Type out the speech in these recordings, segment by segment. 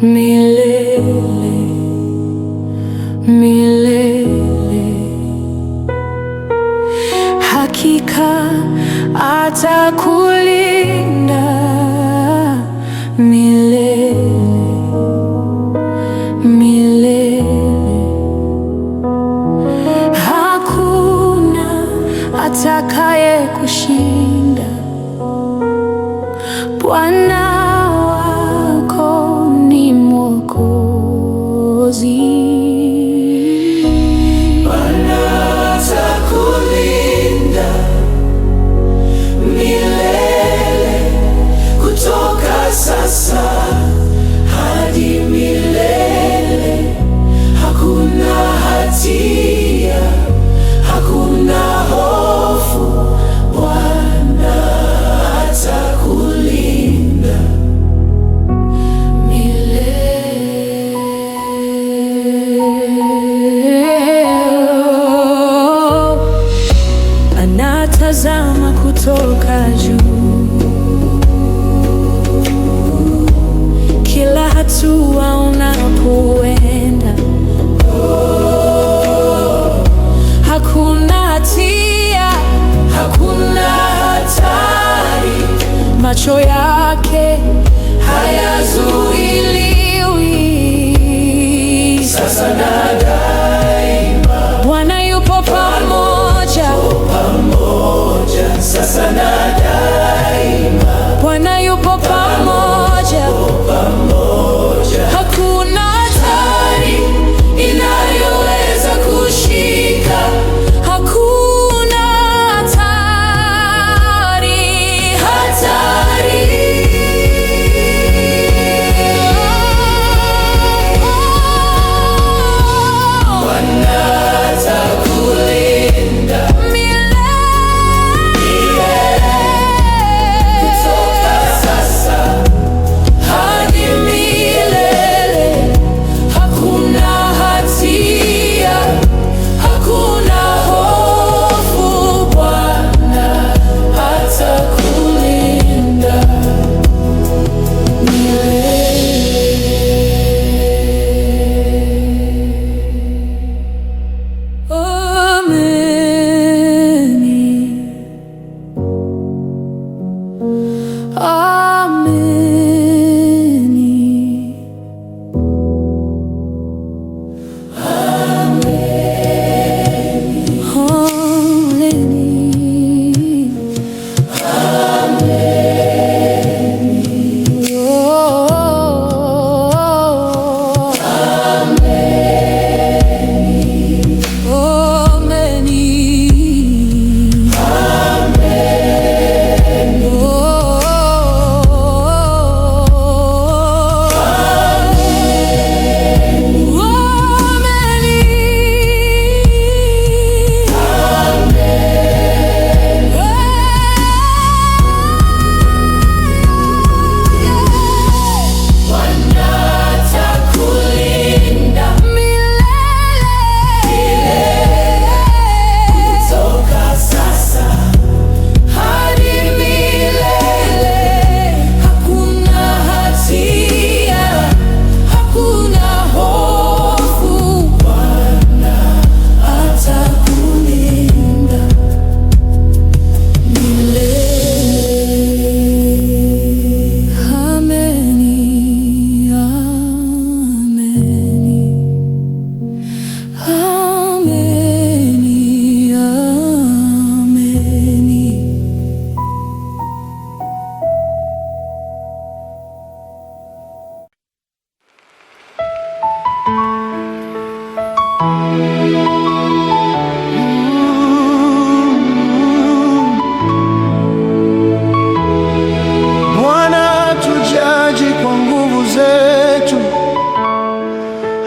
milele, milele. Hakika atakulinda milele, milele. Hakuna atakaye kushinda. Bwana wako ni Mwokozi. Bwana atakulinda milele, kutoka sasa hadi milele. Hakuna hatia, hakuna hofu. Bwana atakulinda Anatazama kutoka juu, kila hatua unapoenda. Hakuna hatia, hakuna hatari. Macho yake hayazuiliwi. sasa na daima. Bwana yupo pamoja, Sasa na daima. Bwana yupo pamoja. Hakuna hatari inayoweza kushika. Hakuna hatari, hatari. Bwana atakulinda kutoka sasa hadi milele. Hakuna hatia, hakuna hofu. Bwana atakulinda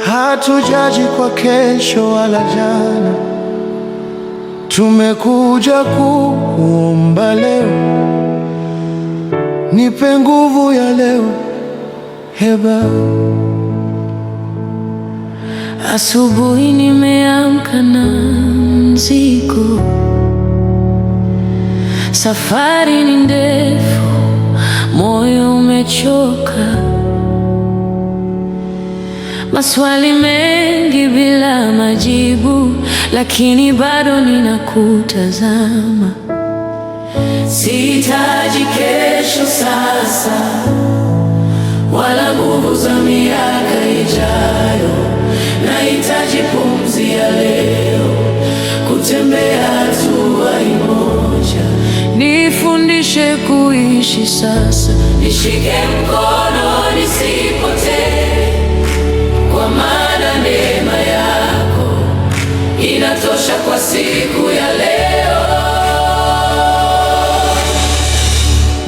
hatujaji kwa kesho wala jana. Tumekuja kuomba leo, nipe nguvu ya leo Baba. Asubuhi nimeamka na mzigo, safari ni ndefu, moyo umechoka. maswali mengi bila majibu, lakini bado ninakutazama. Sihitaji kesho sasa, wala nguvu za miaka ijayo. Nahitaji pumzi ya leo, kutembea hatua moja. Nifundishe kuishi sasa, nishike mkono nisipotee, kwa maana neema yako inatosha kwa siku ya leo.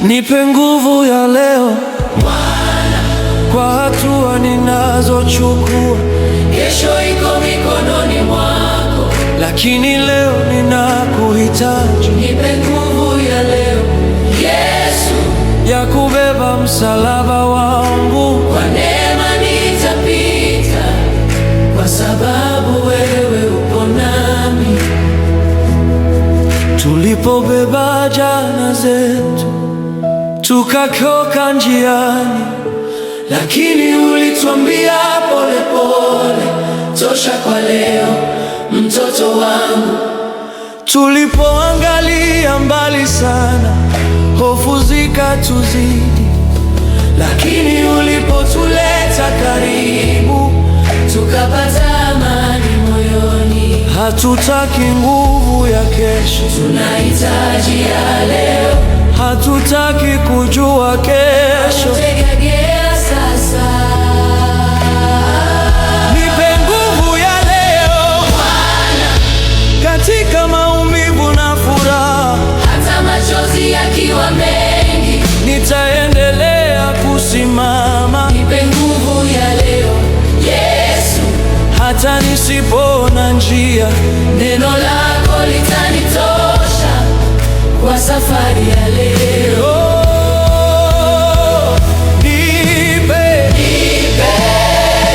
Nipe nguvu ya leo Bwana, kwa hatua ninazochukua. Kesho iko mikononi mwako, lakini leo ninakuhitaji. Nipe nguvu ya leo Yesu, ya kubeba msalaba wangu. Kwa neema nitapita, kwa sababu wewe upo nami. Tulipobeba jana zetu tukachoka njiani, lakini ulituambia pole pole, tosha kwa leo mtoto wangu. Tulipoangalia mbali sana, hofu zikatuzidi, lakini ulipotuleta karibu, tukapata amani moyoni. Hatutaki nguvu ya kesho, tunahitaji ya leo. Hatutaki kujua kesho, tutegea sasa. Nipe nguvu ya leo Bwana, katika maumivu na furaha. Hata machozi yakiwa mengi, nitaendelea kusimama. Nipe nguvu ya leo Yesu, hata nisipoona njia, neno lako litanitosha kwa safari ya leo. Nipe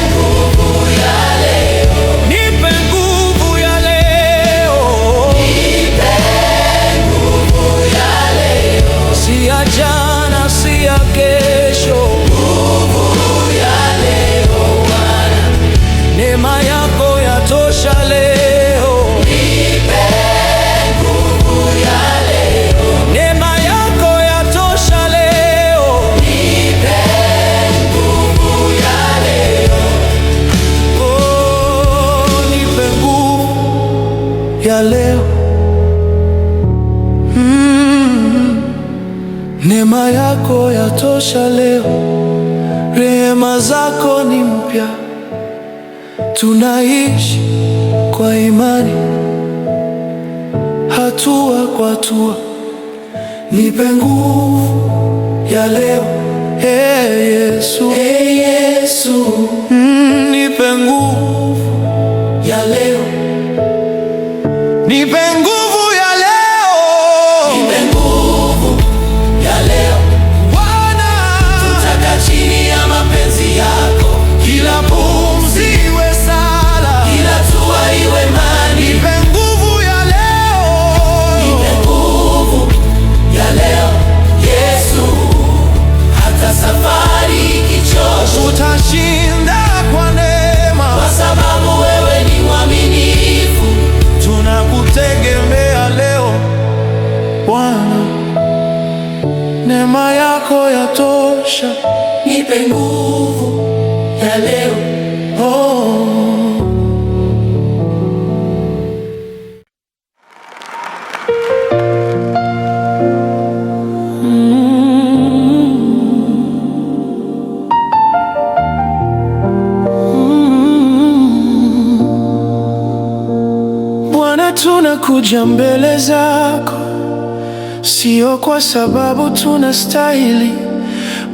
nguvu ya leo. Nipe nguvu ya leo. Nipe nguvu ya leo. Si ya jana, si ya kesho. Nguvu ya leo Bwana, neema yako yatosha leo. Nipe nguvu ya leo. Neema yako yatosha leo. Nipe nguvu ya leo. Oh, nipe nguvu ya leo. Neema yako yatosha leo. Rehema zako ni mpya, tunaishi kwa imani, hatua kwa hatua. Nipe nguvu ya leo, hey Yesu, Hey Yesu, nipe nguvu ya leo. nipe nguvu ya leo. Nipe nguvu ya leo Bwana, tutaka chini ya mapenzi yako, kila pumzi iwe sala, kila hatua iwe imani. nipe nguvu ya leo. Nipe nguvu ya leo Yesu, hata safari ikichosha, Tutashinda kwa neema, kwa sababu wewe ni mwaminifu. tunakutegemea leo Bwana, neema yako yatosha. Nipe nguvu ya leo. Oh. Bwana, tunakuja mbele zako, sio kwa sababu tunastahili,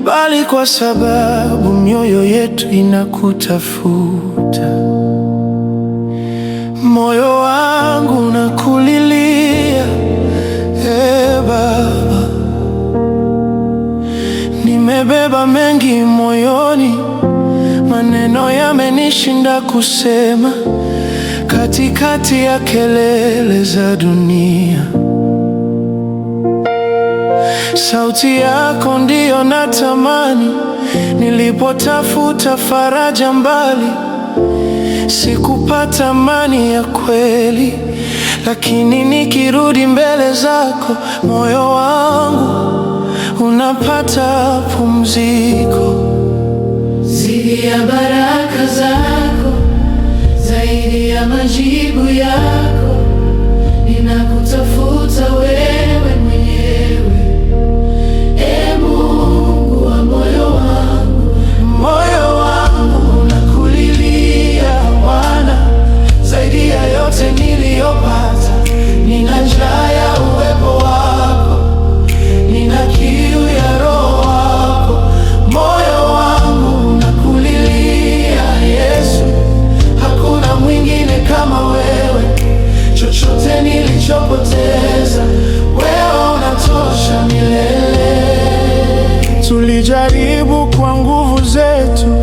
bali kwa sababu mioyo yetu inakutafuta. Moyo wangu unakulilia, Baba, nimebeba mengi moyoni, maneno yamenishinda kusema, katikati ya kelele za dunia. Sauti yako ndiyo natamani, nilipotafuta faraja mbali. Sikupata amani ya kweli, lakini nikirudi mbele zako, moyo wangu unapata pumziko. Zaidi ya baraka zako, zaidi ya majibu yako, ninakutafuta wewe mwenyewe. Ee Mungu wa moyo wangu, moyo wangu unakulilia Bwana. Zaidi ya yote niliyopata, nina njaa ya uwepo wako, nina kiu ya Roho wako. Moyo wangu unakulilia Yesu, hakuna mwingine kama wewe. Chochote nilichopoteza, wewe unatosha milele. Tulijaribu kwa nguvu zetu,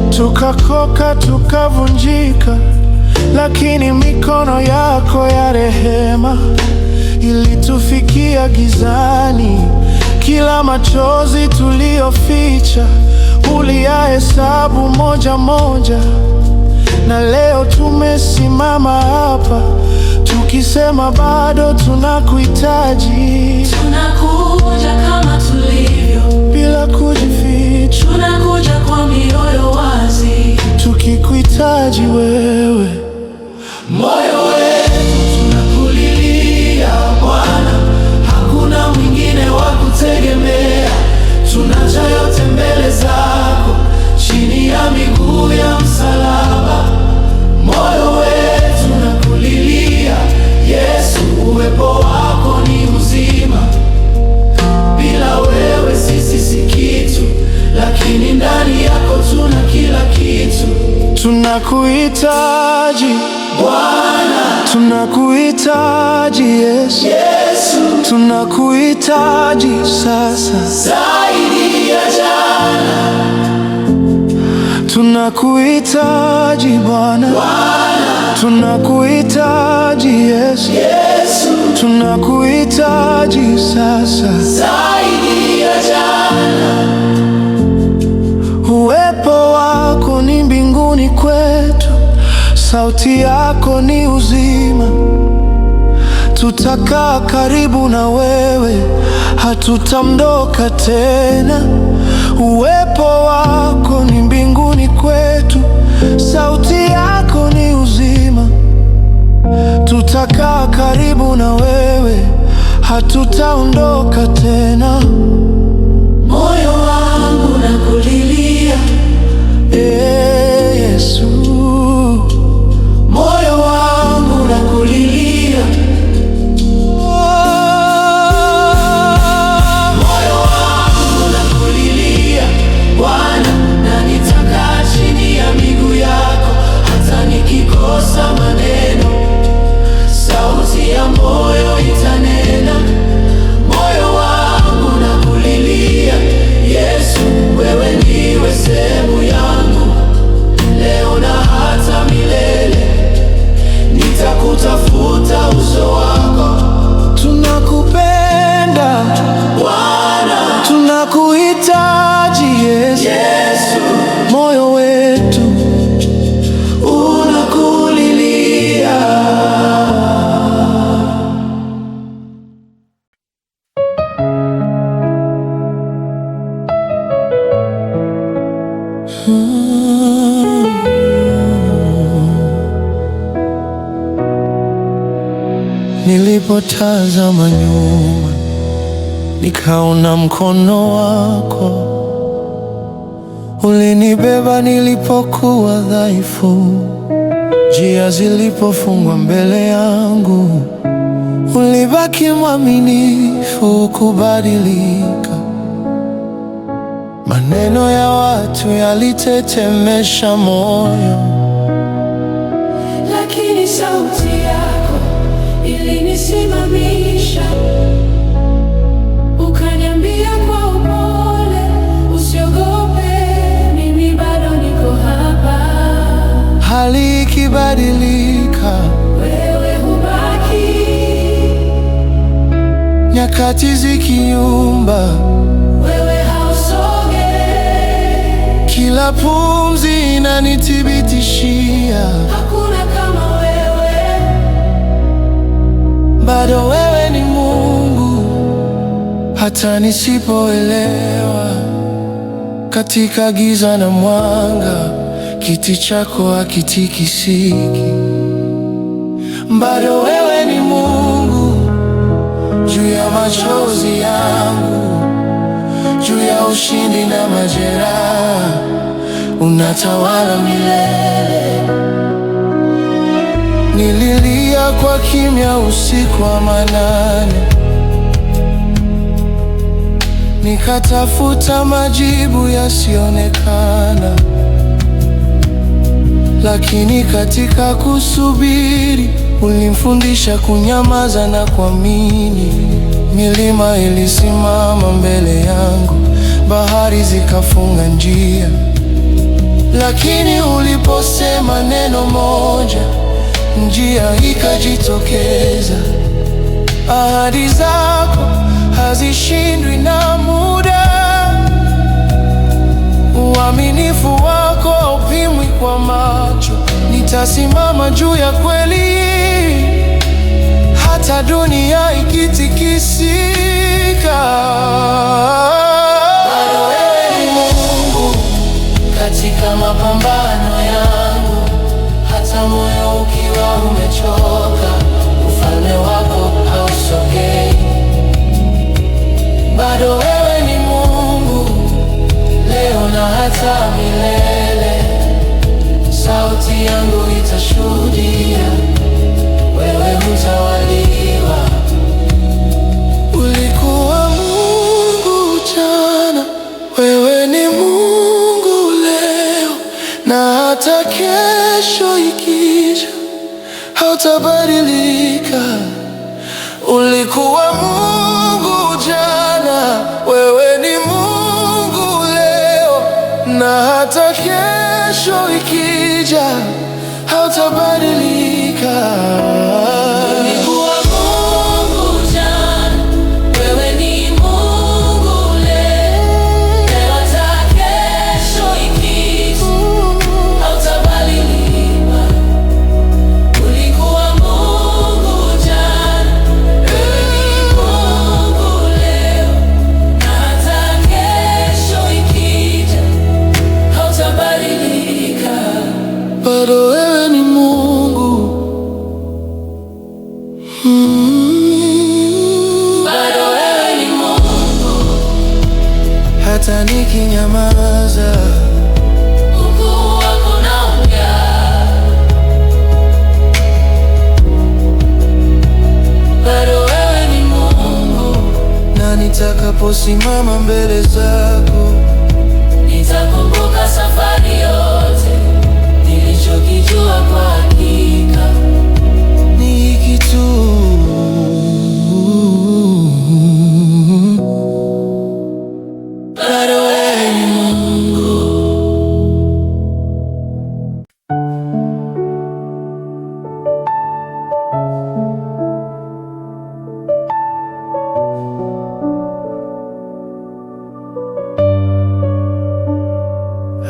tukakoka, tukavunjika, lakini mikono yako ya rehema ilitufikia gizani. Kila machozi tuliyoficha uliyahesabu moja moja, na leo tumesimama hapa tukisema bado tunakuhitaji. tunakuja kama tulivyo, Bila kujificha, tunakuja kwa mioyo wazi, tukikuhitaji wewe. Moyo wetu tunakulilia Bwana, hakuna mwingine wa kutegemea. Tunaja yote mbele zako, chini ya miguu ya msalaba. Moyo wetu tunakulilia Yesu, uwepo wako ni uzima. Bila wewe sisi si kitu, lakini ndani yako tuna kila kitu. Tunakuhitaji Bwana, tunakuhitaji Yesu, tunakuhitaji sasa zaidi ya jana. Tunakuhitaji Bwana, tunakuhitaji Yesu, tunakuhitaji sasa zaidi ya jana. Uwepo wako ni mbinguni kwetu, sauti yako ni uzima. Tutakaa karibu na wewe, hatutamdoka tena. Uwepo wako ni mbinguni kwetu, sauti yako ni uzima. Tutakaa karibu na wewe, hatutaondoka tena. moyo wangu nakulilia Yesu, moyo wangu nakulilia. Moyo wangu nakulilia Bwana, na nitakaa chini ya miguu yako, hata nikikosa maneno, sauti ya moyo itanena. Moyo wangu nakulilia Yesu, wewe ndiwe sehemu yangu, leo na hata milele. Nitakutafuta uso wako. Tunakupenda Bwana, tunakuhitaji Yesu, moyo wetu unakulilia. Nilipotazama nyuma, nikaona mkono wako, ulinibeba nilipokuwa dhaifu. Njia zilipofungwa mbele yangu, ulibaki mwaminifu kubadilika. Maneno ya watu yalitetemesha moyo, lakini sauti yako ilinisimamisha. Ukaniambia kwa upole, usiogope, mimi bado niko hapa. hali ikibadilika, Wewe hubaki. nyakati zikiyumba, wewe hausogei. Kila pumzi inanithibitishia Hakuna kama wewe. Bado wewe ni Mungu, hata nisipoelewa. Katika giza na mwanga, kiti chako hakitikisiki. Bado wewe ni Mungu, juu ya machozi yangu, juu ya ushindi na majeraha, unatawala milele. Nililia kwa kimya usiku wa manane, nikatafuta majibu yasionekana, lakini katika kusubiri ulinifundisha kunyamaza na kuamini. Milima ilisimama mbele yangu, bahari zikafunga njia, lakini uliposema neno moja, njia ikajitokeza. Ahadi zako hazishindwi na muda, uaminifu wako haupimwi kwa macho. Nitasimama juu ya kweli, hata dunia ikitikisika. Bado wewe ni Mungu katika mapambano yangu, hata moyo ukiwa umechoka, ufalme wako hausogei. Bado wewe ni Mungu leo na hata milele. Sauti yangu itashuhudia, wewe hutawaliwa. Ulikuwa Mungu jana, wewe ni Mungu leo, na hata kesho ikija hautabadilika. Ulikuwa Mungu jana, wewe ni Mungu leo, na hata kesho ikija hautabadilika. Ulikuwa Mungu jana, wewe ni Mungu leo, na hata kesho ikija hautabadilika. Ulikuwa Mungu jana, wewe ni Mungu leo, na hata kesho ikija hautabadilika. Bado wewe ni Mungu, Bado wewe ni Mungu, hata nikinyamaza, ukuu wako unaongea. Bado wewe ni Mungu, na nitakaposimama mbele zako, nitakumbuka safari yote. Nilichokijua kwa hakika ni hiki tu. Bado wewe ni Mungu.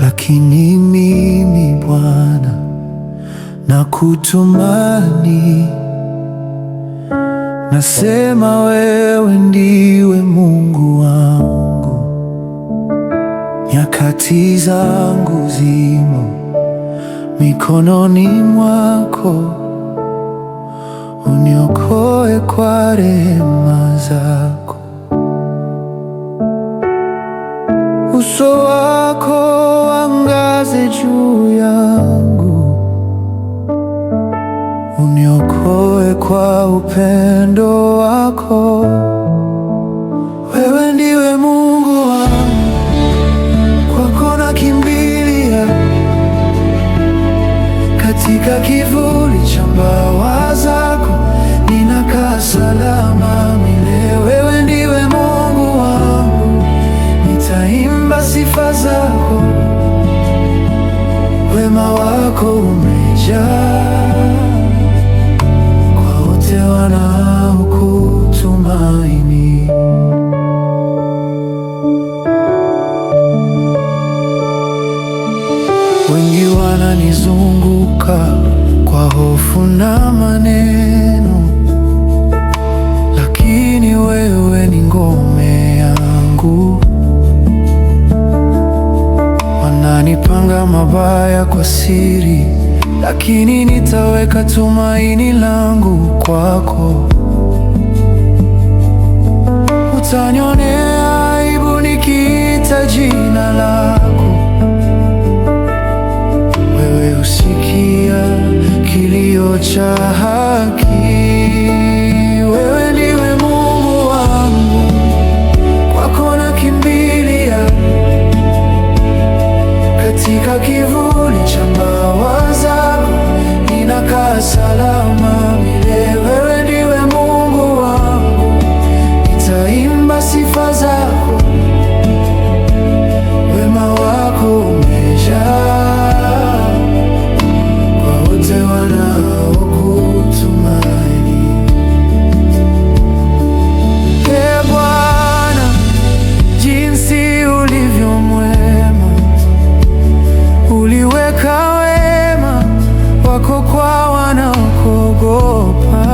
Lakini mimi Bwana nakutumani, nasema wewe ndiwe Mungu wangu. Nyakati zangu zimo mikononi mwako, uniokoe kwa rehema zako. Uso wako angaze juu yangu, uniokoe kwa upendo wako. Wewe ndiwe Mungu wangu, kwako nakimbilia. Katika kivuli cha mbawa zako ninakaa salama milele. Wewe ndiwe Mungu wangu, nitaimba sifa zako. Wema wako umejaa kwa wote wanaokutumaini. kwa siri, lakini nitaweka tumaini langu kwako. Utanionea aibu nikiita jina lako. Wewe husikia kilio cha haki. Wewe ndiwe Mungu wangu, kwako nakimbilia. Katika kivuli cha mbawa zako ninakaa salama milele. Wewe ndiwe Mungu wangu, nitaimba sifa zako. Wema wako umejaa kwa wote wanaokutumaini. Ee Bwana, jinsi ulivyo mwema, uliweka wema wako kwa wanaokuogopa,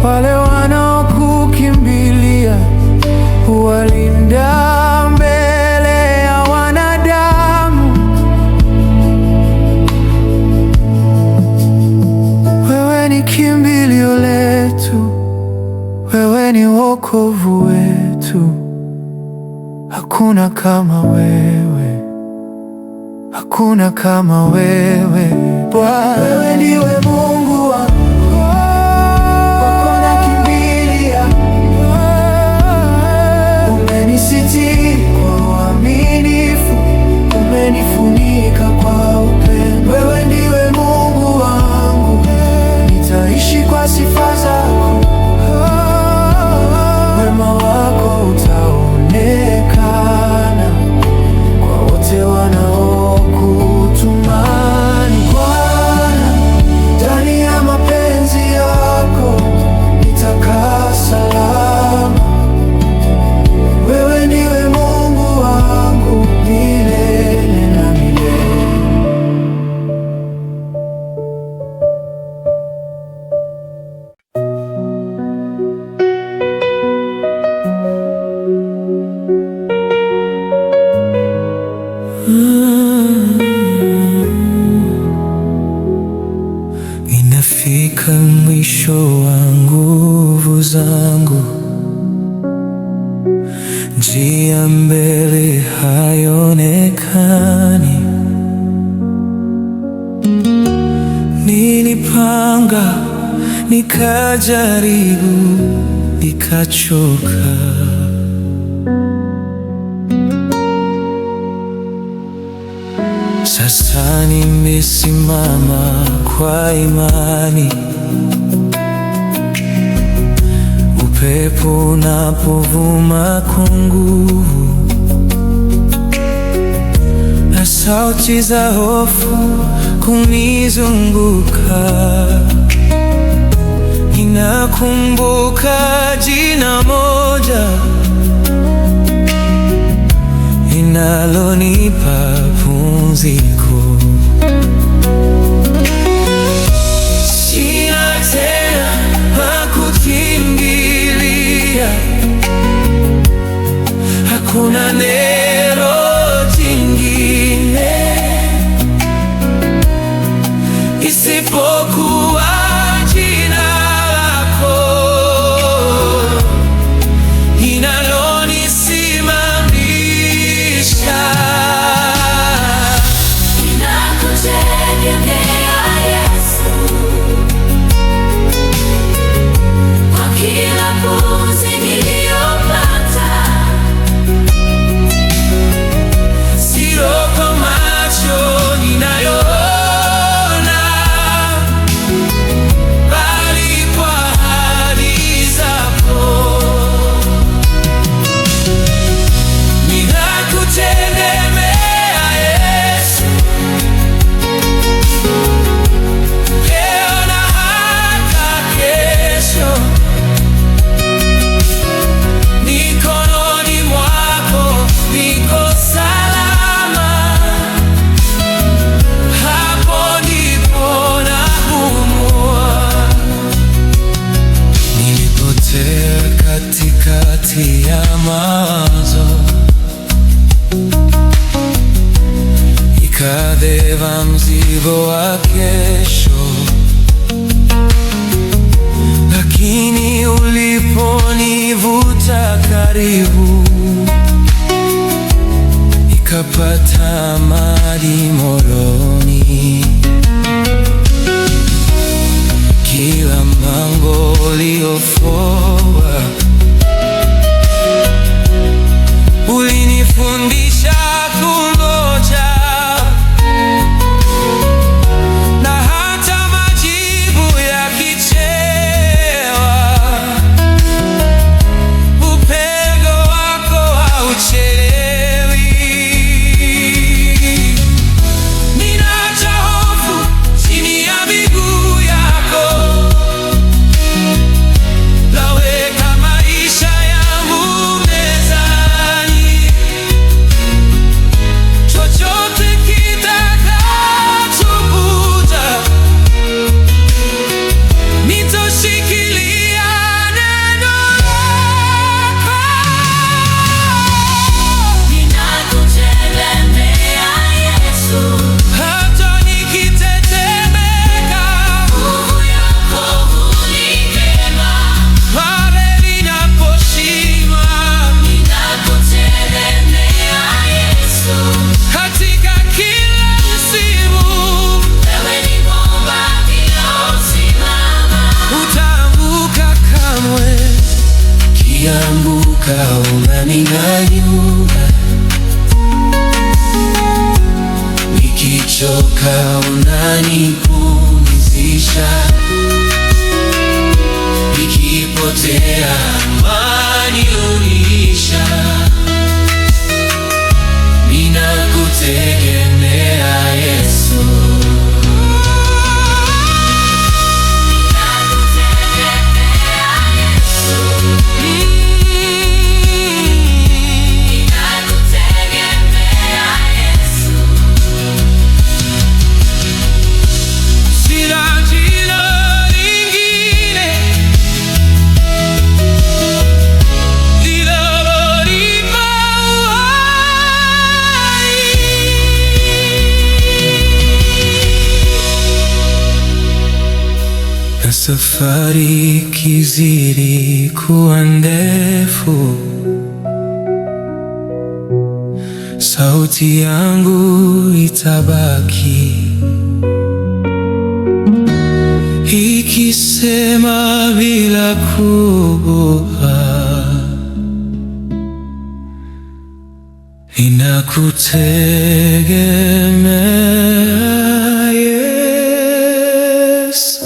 wale wanaokukimbilia huwalinda mbele ya wanadamu. Wewe ni kimbilio letu, wewe ni wokovu wetu. Hakuna kama wewe, hakuna kama wewe Bwana. Wewe ndiwe Mungu wangu, kwako nakimbilia. Umenisitiri kwa uaminifu, umenifunika kwa upendo. Wewe ndiwe Mungu wangu, nitaishi kwa sifa zako. Wema wako utaonekana kwa wote wanaokutumaini. Bwana, ndani ya mapenzi yako nitakaa salama. Wewe ndiwe Mungu wangu milele na milele. Ninafika mwisho wa nguvu zangu, njia mbele haionekani. Nilipanga, nikajaribu, nikachoka. Sasa nimesimama kwa imani. Upepo unapovuma kwa nguvu, na sauti za hofu kunizunguka, ninakumbuka jina moja linalonipa pumziko. Sina tena pa kukimbilia, hakuna neno jingine isipokuwa jina lako linalonisimamisha. Ninakutegemea Yesu, kwa kila pumzi niliyopata. Sio kwa macho ninayoona, bali kwa ahadi zako. Ninakutegemea Yesu, leo na hata kesho. Mikononi mwako niko salama, hapo ndipo napumua. Nilipotea katikati ya mawazo, nikabeba mzigo wa kesho, lakini uliponivuta karibu, nikapata amani moyoni. Kila mlango uliofungwa ulinifundisha kungoja, na hata majibu yakichelewa, upendo wako hauchelewi. Ninaacha hofu chini ya miguu yako, naweka maisha yangu mezani. Chochote kitakachokuja, nitashikilia neno lako. Ninakutegemea Yesu, Hata nikitetemeka, nguvu yako hunikema. pale ninaposhindwa, Ninakutegemea Yesu, katika kila msimu, wewe ni mwamba ninaosimama. hutaanguka kamwe. Kianguka unaninyanyua, nikichoka unanipumzisha, nikipotea amani uniisha. Ninakutegemea Yesu. Ninakutegemea Yesu, ninakutegemea Yesu. Sina jina lingine linalonipa uhai. Na safari ikizidi kuwa ndefu, sauti yangu itabaki ikisema bila kuogopa, ninakutegemea Yesu.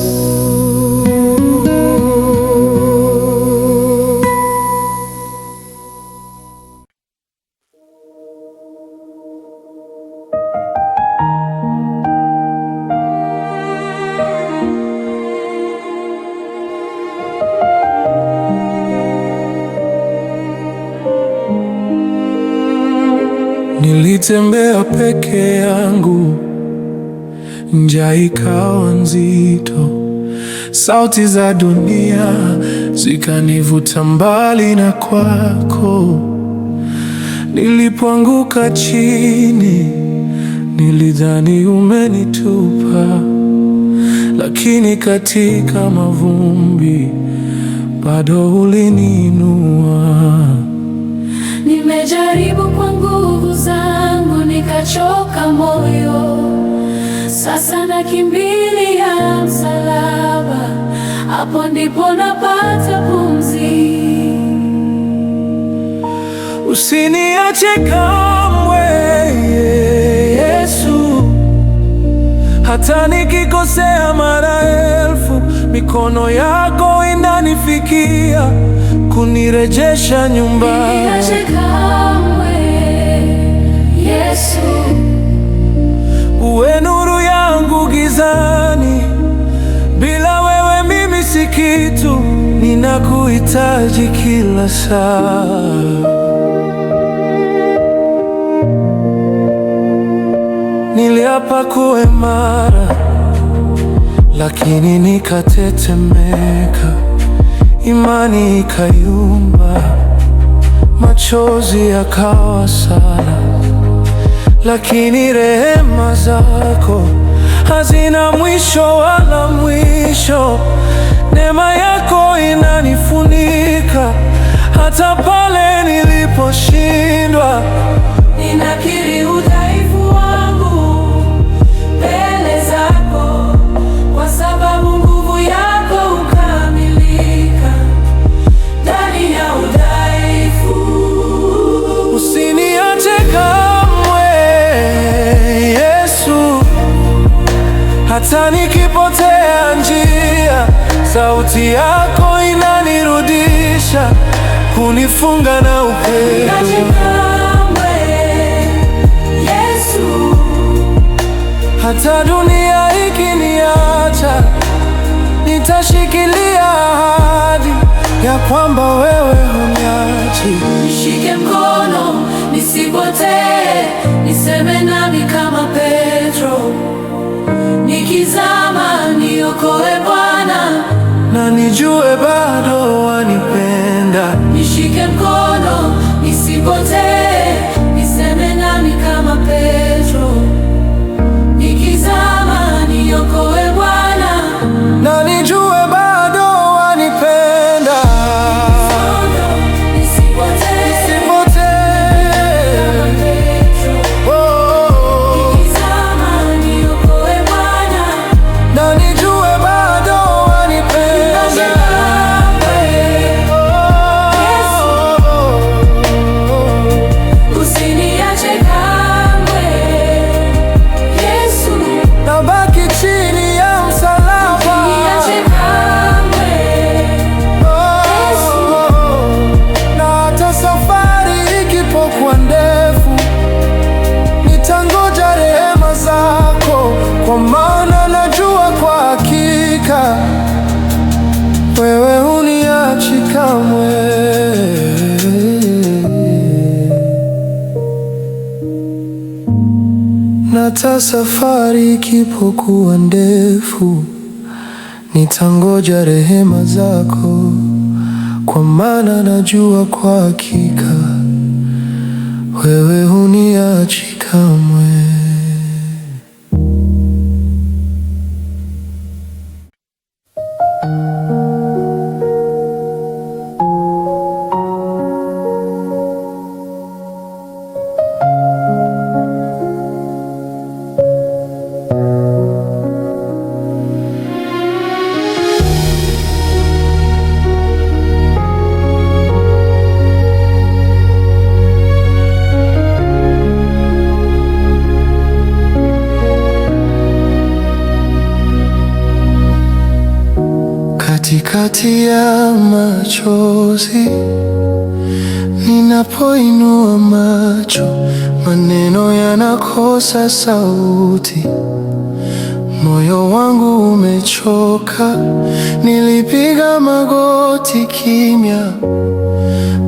Nilitembea peke yangu, njaa ikawa nzito, sauti za dunia zikanivuta mbali na kwako. Nilipoanguka chini, nilidhani umenitupa, lakini katika mavumbi bado uliniinua. Nimejaribu kwa nguvu zangu nikachoka moyo, sasa nakimbilia msalaba, hapo ndipo napata pumzi. Usiniache kamwe Yesu, hata nikikosea mara elfu, mikono yako inanifikia kunirejesha nyumbani. Usiniache kamwe Yesu, uwe nuru yangu gizani, bila wewe mimi si kitu, ninakuhitaji kila saa. Niliapa kuwa imara, lakini nikatetemeka, imani ikayumba, machozi yakawa sala, lakini rehema zako hazina mwisho wala mwisho. Neema yako inanifunika hata pale niliposhindwa. Ninakiri udhaifu wangu mbele zako, kwa sababu nguvu yako hukamilika ndani ya udhaifu. Usiniache kamwe Yesu, hata nikipotea njia, sauti yako inanirudisha, kunifunga na upendo. Hata dunia ikiniacha, nitashikilia ahadi ya kwamba wewe huniachi. Nishike mkono nisipotee, niseme nami kama Petro, nikizama niokoe Bwana, na nijue bado wanipenda. Nishike mkono nisipotee, niseme nami kama Petro, nikizama niokoe Bwana, na nijue bado wanipenda. Kwa maana najua kwa hakika wewe huniachi kamwe. Na hata safari ikipokuwa ndefu, nitangoja rehema zako, kwa maana najua kwa hakika wewe huniachi kamwe. Katikati ya machozi, ninapoinua macho, maneno yanakosa sauti. Moyo wangu umechoka, nilipiga magoti kimya,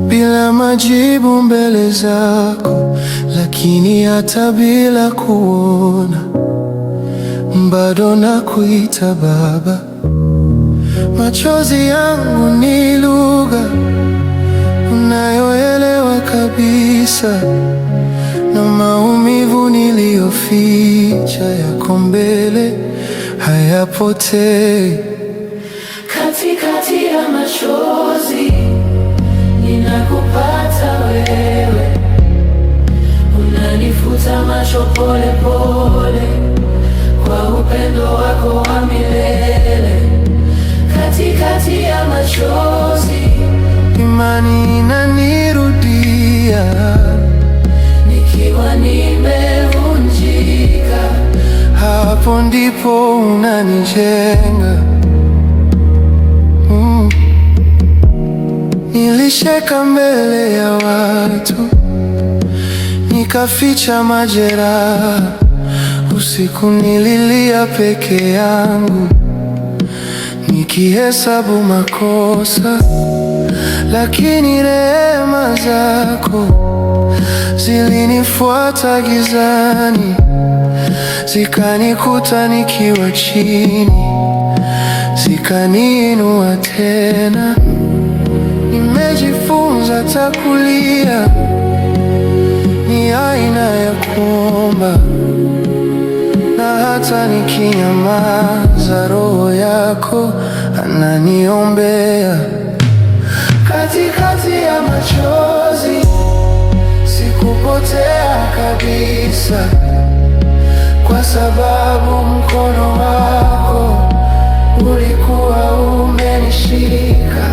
bila majibu mbele zako. Lakini hata bila kuona, bado nakuita Baba. Machozi yangu ni lugha unayoelewa kabisa, na maumivu niliyoficha yako mbele hayapotei. Katikati ya machozi ninakupata wewe, unanifuta macho pole pole kwa upendo wako wa milele. Katikati ya machozi imani inanirudia, nikiwa nimevunjika, hapo ndipo unanijenga. Nilisheka mbele ya watu, nikaficha majeraha. Usiku nililia peke yangu, nikihesabu makosa. Lakini rehema zako zilinifuata gizani, zikanikuta nikiwa chini, zikaniinua tena. Nimejifunza takulia ni ni aina ya kuomba, na hata nikinyamaza, roho yako ananiombea. Katikati ya machozi sikupotea kabisa, kwa sababu mkono wako ulikuwa umenishika.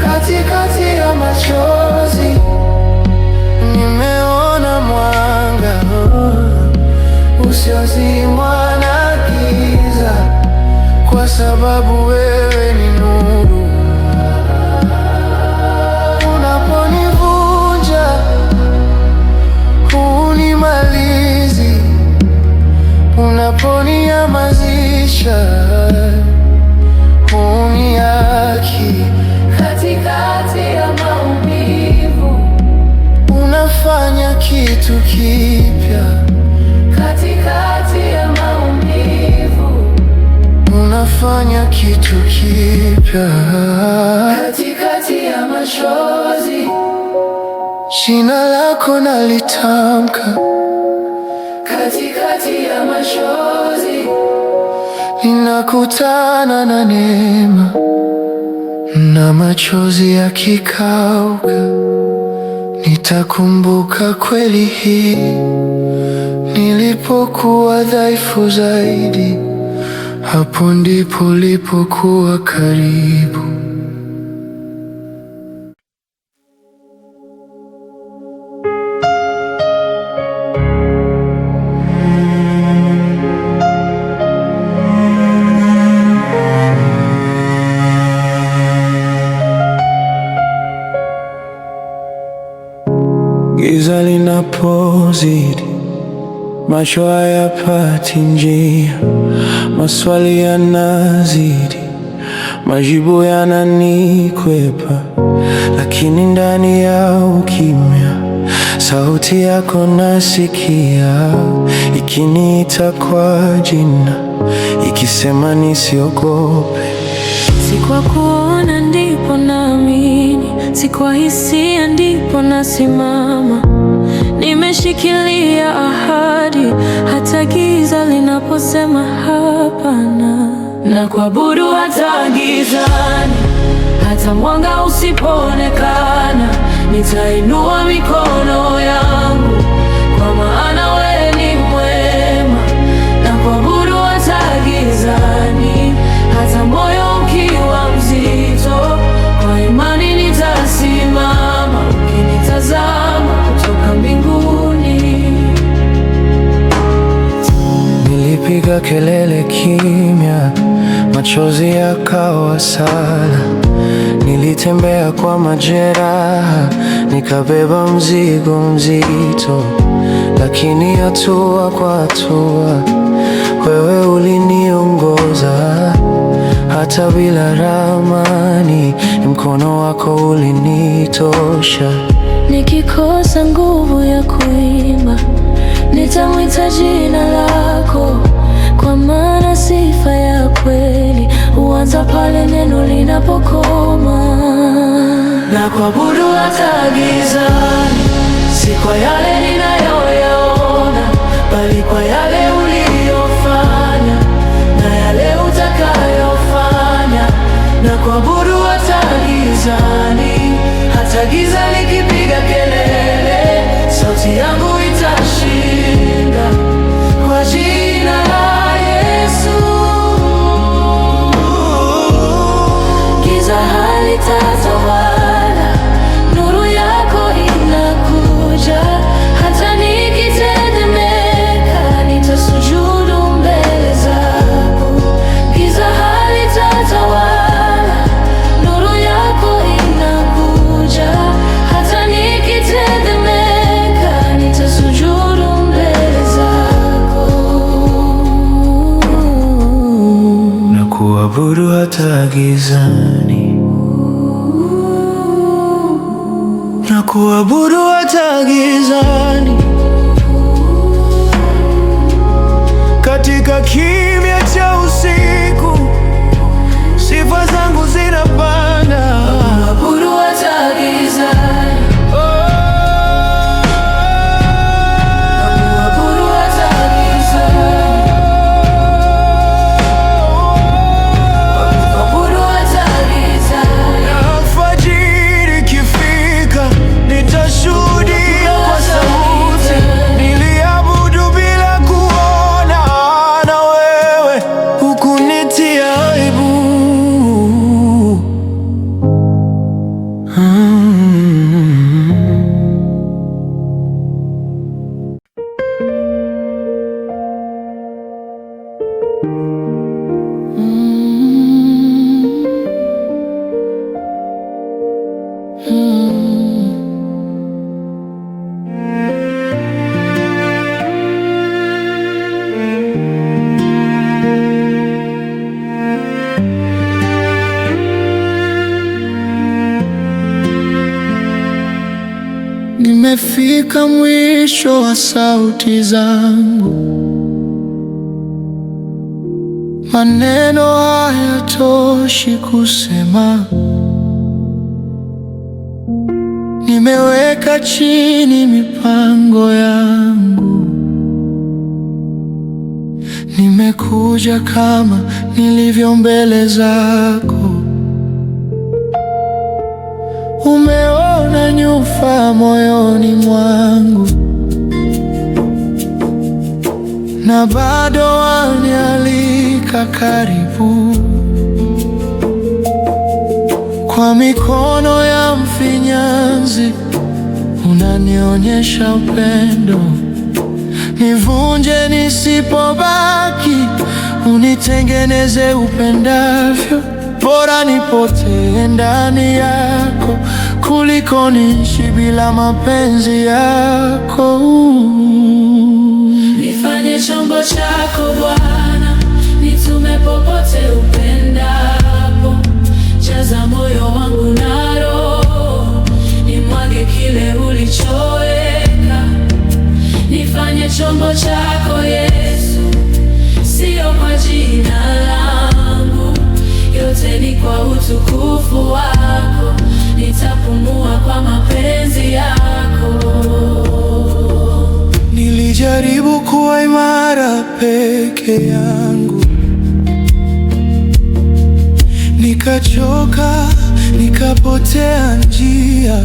Katikati ya machozi nimeona mwanga usiozimwa na giza, kwa sababu wewe ni nuru. Unaponivunja hunimalizi, unaponinyamazisha huniaki. Katikati ya maumivu unafanya kitu kipya. Katikati ya maumivu unafanya kitu kipya. katikati ya machozi Jina lako nalitamka, katikati ya machozi ninakutana na neema, na machozi yakikauka nitakumbuka kweli hii. Nilipokuwa dhaifu zaidi, hapo ndipo ulipokuwa karibu. Giza linapozidi, macho hayapati njia, maswali yanazidi, majibu yananikwepa. Lakini ndani ya ukimya, sauti yako nasikia, ikiniita kwa jina, ikisema nisiogope. Si kwa kuona ndipo naamini, si kwa hisia ndipo nasimama. Nimeshikilia ahadi, hata giza linaposema hapana. Na kuabudu hata gizani, hata mwanga usipoonekana. Nitainua mikono yangu, kwa maana wewe ni mwema. Na kuabudu hata gizani, hata moyo ukiwa mzito, kwa imani nitasimama, ukinitazama kutoka mbinguni. Nilipiga kelele kimya, machozi yakawa sala. Nilitembea kwa majeraha, nikabeba mzigo mzito. Lakini hatua kwa hatua, wewe uliniongoza. Hata bila ramani, mkono wako ulinitosha. Nikikosa nguvu ya kuimba, nitamwita jina lako, kwa maana sifa ya kweli huanza pale neno linapokoma. na kuabudu hata gizani, si kwa yale ninayoyaona, bali kwa yale uliyofanya na yale utakayofanya. Na kuabudu hata gizani, hata giza likipiga kelele, sauti yangu itashinda kwa jina la Yesu. Giza halitatawala, nuru yako inakuja. Hata nikitetemeka, nitasujudu mbele zako. Giza halitatawala, nuru yako inakuja. Hata nikitetemeka, nitasujudu mbele zako. Na kuabudu hata gizani, na kuabudu hata gizani, katika kimya cha usiku, sifa zangu zinapanda. Kuabudu hata gizani, nimefika mwisho wa sauti zangu. Maneno hayatoshi kusema. Nimeweka chini mipango yangu. Nimekuja kama nilivyo mbele zako. Umeona nyufa moyoni mwangu, na bado wanialika karibu. Kwa mikono ya mfinyanzi unanionyesha upendo. Nivunje nisipobaki, unitengeneze upendavyo. Bora nipotee ndani yako kuliko niishi bila mapenzi yako. Nifanye chombo chako Bwana, nitume popote upendapo. Jaza moyo wangu na Roho, nimwage kile ulichoweka. Nifanye chombo chako Yesu, sio kwa jina langu. Yote ni kwa utukufu wako, nitapumua kwa mapenzi yako. Nilijaribu kuwa imara peke yangu, nikachoka, nikapotea njia.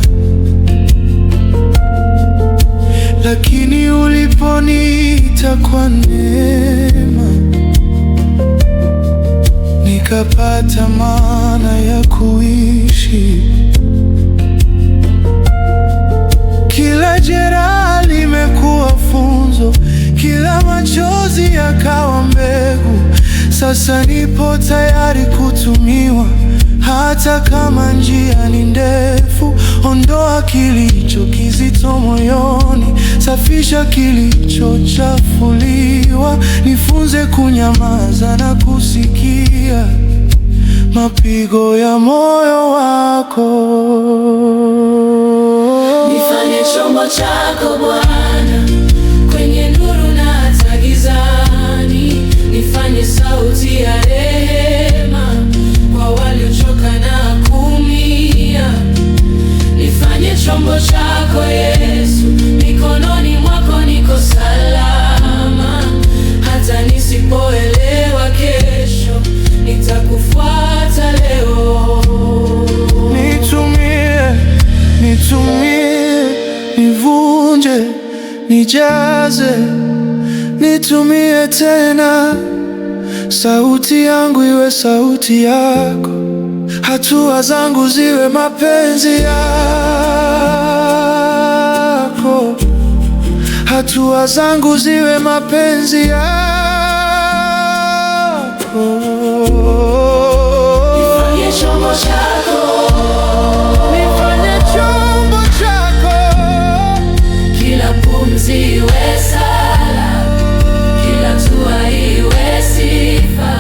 Lakini uliponiita kwa neema, nikapata maana ya kuishi. Kila jeraha limekuwa funzo, kila machozi yakawa mbegu. Sasa nipo tayari kutumiwa, hata kama njia ni ndefu. Ondoa kilicho kizito moyoni, safisha kilichochafuliwa. Nifunze kunyamaza na kusikia mapigo ya moyo wako. Nifanye chombo chako Bwana, kwenye nuru na hata gizani. Nifanye sauti ya rehema kwa waliochoka na kuumia. Nifanye chombo chako Yesu, mikononi mwako niko salama. Hata nisipoelewa kesho, nitakufuata leo. Nitumie, nivunje, nijaze, nitumie tena. Sauti yangu iwe sauti yako, hatua zangu ziwe mapenzi yako, hatua zangu ziwe mapenzi yako. Nifanye chombo chako, nifanye chombo chako. kila pumzi iwe sala, kila hatua iwe sifa.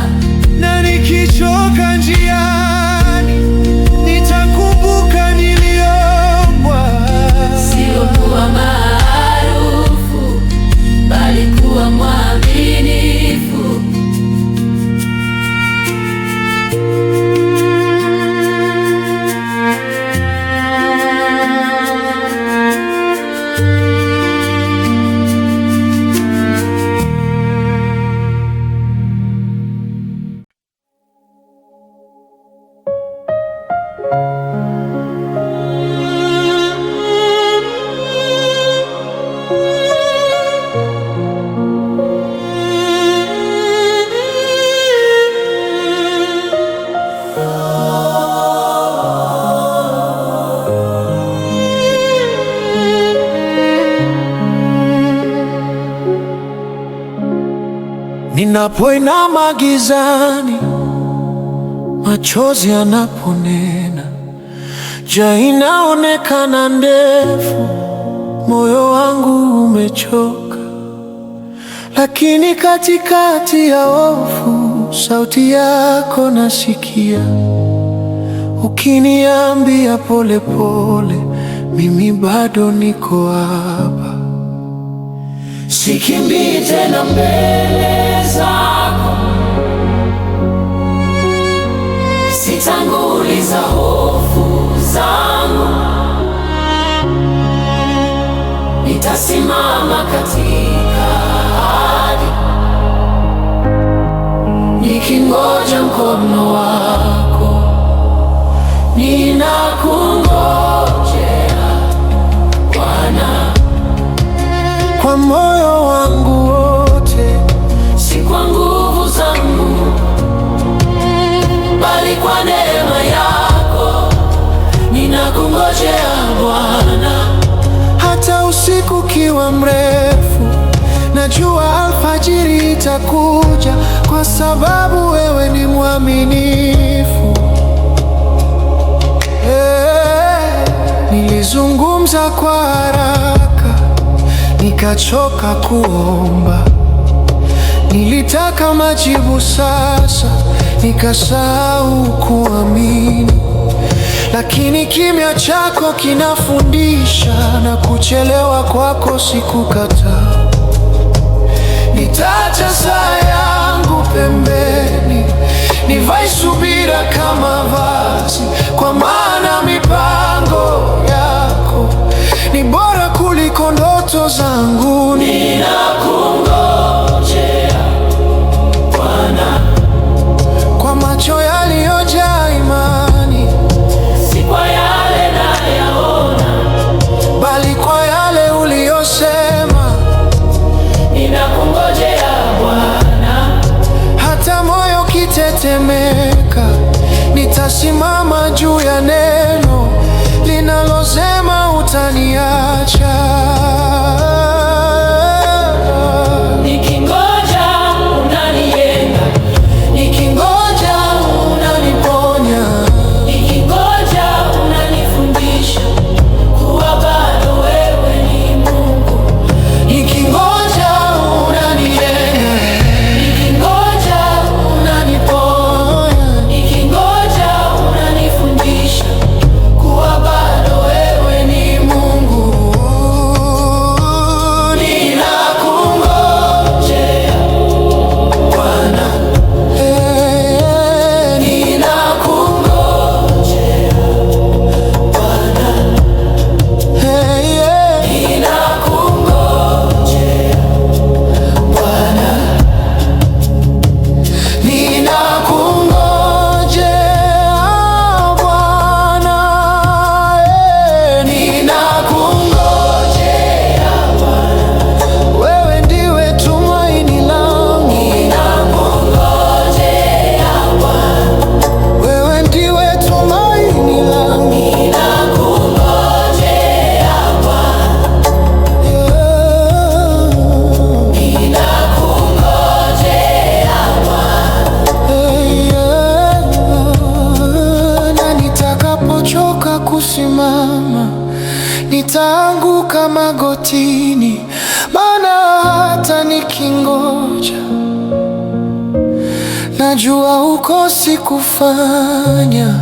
Na nikichoka njiani, nitakumbuka niliombwa. Sio kuwa maarufu, bali kuwa mwaminifu. Ninapoinama gizani, machozi yanaponena, njia inaonekana ndefu, moyo wangu umechoka. Lakini katikati ya hofu, sauti yako nasikia, ukiniambia pole pole, mimi bado niko hapa. Sikimbii tena mbele zako, sitanguliza hofu zangu, nitasimama katika ahadi, nikingoja mkono wako, ninakungojea Bwana kwa moyo wangu wote, si kwa nguvu zangu, bali kwa neema yako, ninakungojea Bwana. hata usiku ukiwa mrefu, najua alfajiri itakuja, kwa sababu wewe ni mwaminifu. Nilizungumza kwa haraka, nikachoka kuomba. Nilitaka majibu sasa, nikasahau kuamini. Lakini kimya chako kinafundisha, na kuchelewa kwako sikukataa. Nitaacha saa yangu pembeni, nivae subira kama vazi, kwa maana mipango yako ni bora kuliko ndoto zangu. Ninakungojea Bwana Kwa macho yaliyojaa imani, si kwa yale nayaona, bali kwa yale uliyosema. ninakungojea Bwana. Hata moyo kitetemeka, nitasimama juu ya neno linalosema utaniacha. Nikingoja unanijenga, Nikingoja unaniponya, nikingoja unanifundisha kuwa bado wewe ni Mungu. nikingoja unanijenga, Nikingoja unaniponya. nikingoja unanifundisha kuwa bado wewe ni Mungu. Ninakungojea Bwana, ninakungojea Bwana, ninakungojea Bwana, ninakungojea Bwana, Wewe ndiwe tumaini langu, ninakungojea Bwana, wewe ndiwe tumaini langu. ninakungojea Bwana, ninakungojea Na nitakapochoka kusimama, nitaanguka magotini, maana hata nikingoja, najua hukosi kufanya.